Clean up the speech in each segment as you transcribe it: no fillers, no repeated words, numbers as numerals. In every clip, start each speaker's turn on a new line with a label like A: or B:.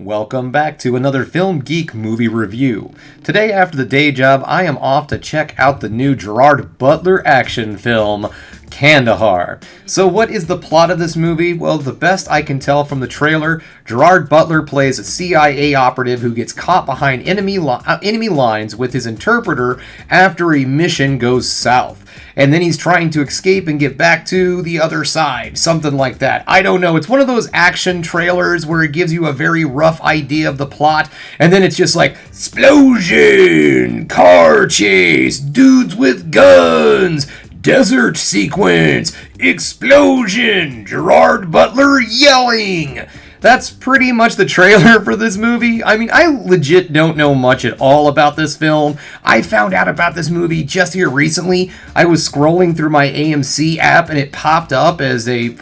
A: Welcome back to another Film Geek movie review. Today, after the day job, I am off to check out the new Gerard Butler action film, Kandahar. So what is the plot of this movie? Well, the best I can tell from the trailer, Gerard Butler plays a CIA operative who gets caught behind enemy lines with his interpreter after a mission goes south. And then he's trying to escape and get back to the other side. Something like that. I don't know. It's one of those action trailers where it gives you a very rough idea of the plot. And then it's just like, explosion, car chase, dudes with guns, desert sequence, explosion, Gerard Butler yelling. That's pretty much the trailer for this movie. I mean, I legit don't know much at all about this film. I found out about this movie just here recently. I was scrolling through my AMC app and it popped up as a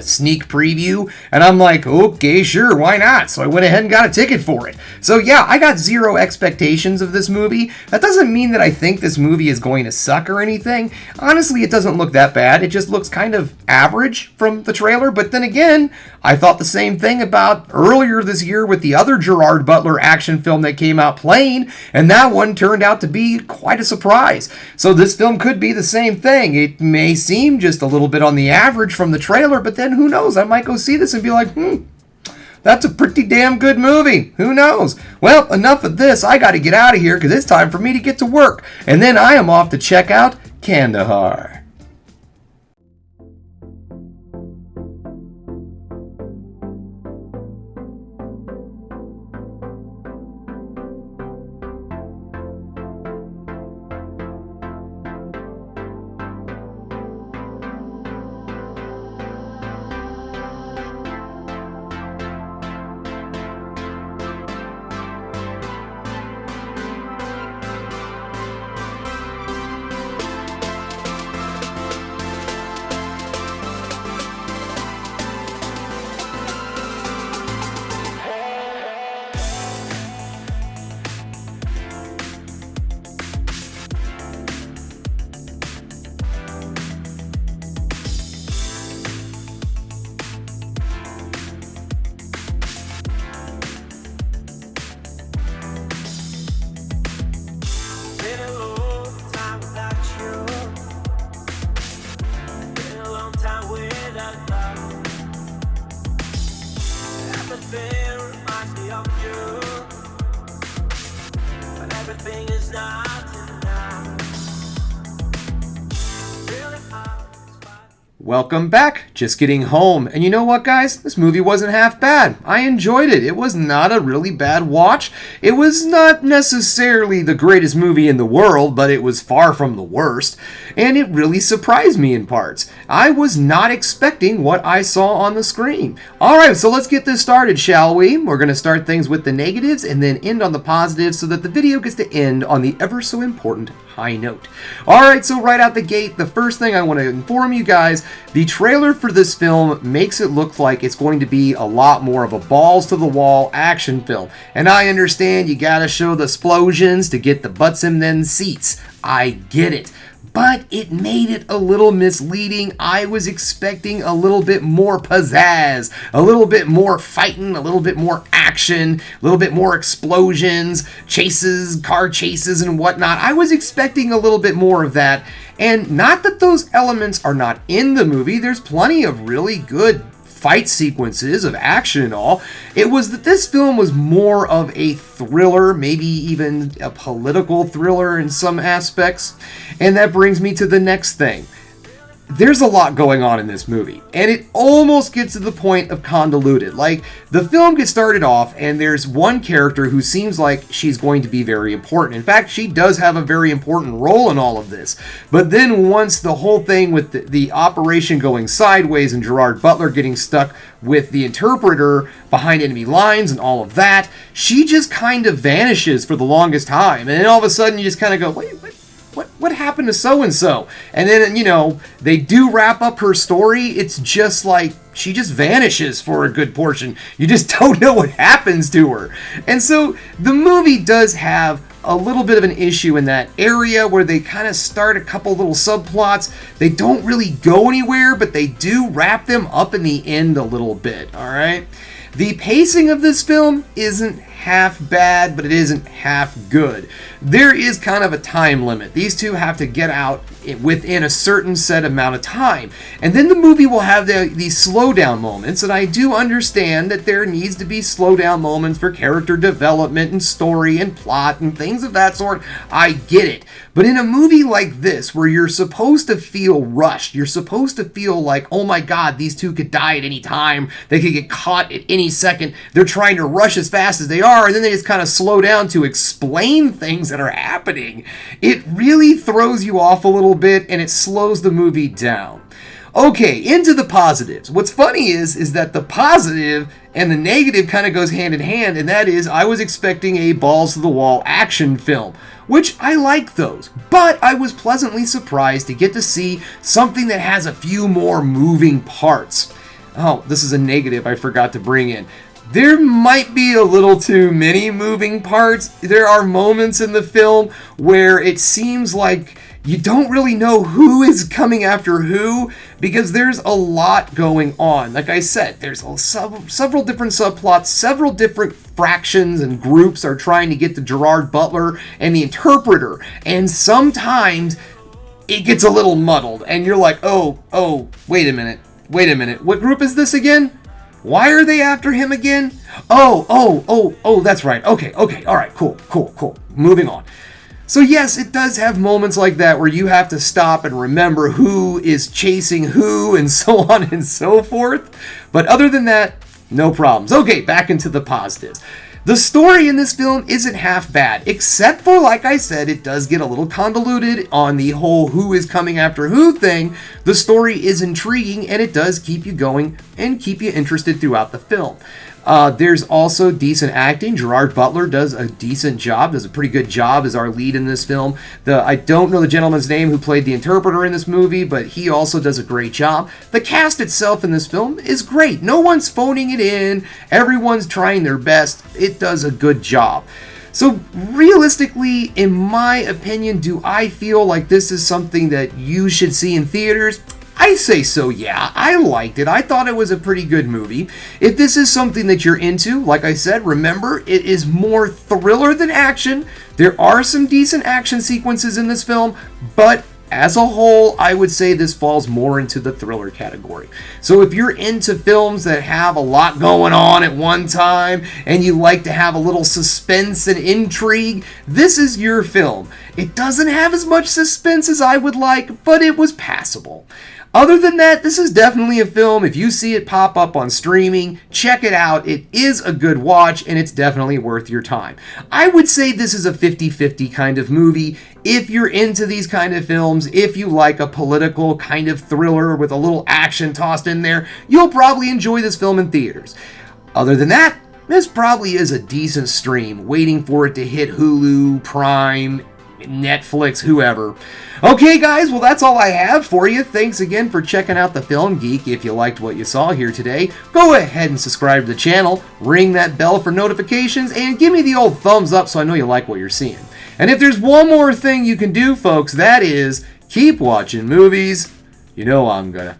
A: sneak preview. And I'm like, okay, sure, why not? So I went ahead and got a ticket for it. So yeah, I got zero expectations of this movie. That doesn't mean that I think this movie is going to suck or anything. Honestly, it doesn't look that bad. It just looks kind of average from the trailer. But then again, I thought the same thing about earlier this year with the other Gerard Butler action film that came out, Plane, and that one turned out to be quite a surprise. So this film could be the same thing. It may seem just a little bit on the average from the trailer, but then who knows? I might go see this and be like, that's a pretty damn good movie. Who knows? Well, enough of this. I got to get out of here because it's time for me to get to work. And then I am off to check out Kandahar. Welcome back. Just getting home. And you know what, guys? This movie wasn't half bad. I enjoyed it. It was not a really bad watch. It was not necessarily the greatest movie in the world, but it was far from the worst. And it really surprised me in parts. I was not expecting what I saw on the screen. Alright, so let's get this started, shall we? We're going to start things with the negatives and then end on the positives so that the video gets to end on the ever so important high note. Alright, so right out the gate, the first thing I want to inform you guys, the trailer for this film makes it look like it's going to be a lot more of a balls-to-the-wall action film. And I understand you gotta show the explosions to get the butts in them seats. I get it. But it made it a little misleading. I was expecting a little bit more pizzazz, a little bit more fighting, a little bit more action, a little bit more explosions, chases, car chases, and whatnot. I was expecting a little bit more of that. And not that those elements are not in the movie. There's plenty of really good fight sequences of action and all. It was that this film was more of a thriller, maybe even a political thriller in some aspects. And that brings me to the next thing. There's a lot going on in this movie, and it almost gets to the point of convoluted. Like, the film gets started off, and there's one character who seems like she's going to be very important. In fact, she does have a very important role in all of this. But then once the whole thing with the operation going sideways and Gerard Butler getting stuck with the interpreter behind enemy lines and all of that, she just kind of vanishes for the longest time. And then all of a sudden you just kind of go, wait, what happened to so-and-so? And then, they do wrap up her story. It's just like she just vanishes for a good portion. You just don't know what happens to her. And so the movie does have a little bit of an issue in that area where they kind of start a couple little subplots. They don't really go anywhere, but they do wrap them up in the end a little bit, all right? The pacing of this film isn't half bad, but it isn't half good. There is kind of a time limit. These two have to get out within a certain set amount of time. And then the movie will have these slowdown moments, and I do understand that there needs to be slowdown moments for character development and story and plot and things of that sort. I get it. But in a movie like this, where you're supposed to feel rushed, you're supposed to feel like, oh my god, these two could die at any time, they could get caught at any second, they're trying to rush as fast as they are, and then they just kind of slow down to explain things that are happening. It really throws you off a little bit, and it slows the movie down. Okay, into the positives. What's funny is that the positive and the negative kind of goes hand in hand, and that is I was expecting a balls-to-the-wall action film, which I like those, but I was pleasantly surprised to get to see something that has a few more moving parts. Oh, this is a negative I forgot to bring in. There might be a little too many moving parts. There are moments in the film where it seems like you don't really know who is coming after who, because there's a lot going on. Like I said, there's several different subplots, several different fractions and groups are trying to get to Gerard Butler and the interpreter, and sometimes it gets a little muddled, and you're like, oh, wait a minute, what group is this again? Why are they after him again? Oh, that's right. Okay, all right, cool. Moving on. So yes, it does have moments like that where you have to stop and remember who is chasing who and so on and so forth. But other than that, no problems. Okay, back into the positives. The story in this film isn't half bad, except for, like I said, it does get a little convoluted on the whole who is coming after who thing. The story is intriguing, and it does keep you going and keep you interested throughout the film. There's also decent acting. Gerard Butler does a decent job, does a pretty good job as our lead in this film. I don't know the gentleman's name who played the interpreter in this movie, but he also does a great job. The cast itself in this film is great. No one's phoning it in. Everyone's trying their best. It does a good job. So realistically, in my opinion, do I feel like this is something that you should see in theaters? I say so, yeah. I liked it. I thought it was a pretty good movie. If this is something that you're into, like I said, remember, it is more thriller than action. There are some decent action sequences in this film, but as a whole, I would say this falls more into the thriller category. So if you're into films that have a lot going on at one time, and you like to have a little suspense and intrigue, this is your film. It doesn't have as much suspense as I would like, but it was passable. Other than that, this is definitely a film. If you see it pop up on streaming, check it out. It is a good watch, and it's definitely worth your time. I would say this is a 50-50 kind of movie. If you're into these kind of films, if you like a political kind of thriller with a little action tossed in there, you'll probably enjoy this film in theaters. Other than that, this probably is a decent stream, waiting for it to hit Hulu, Prime, Netflix, whoever. Okay, guys, well, that's all I have for you. Thanks again for checking out the Film Geek. If you liked what you saw here today, go ahead and subscribe to the channel, ring that bell for notifications, and give me the old thumbs up so I know you like what you're seeing. And if there's one more thing you can do, folks, that is keep watching movies. You know I'm gonna.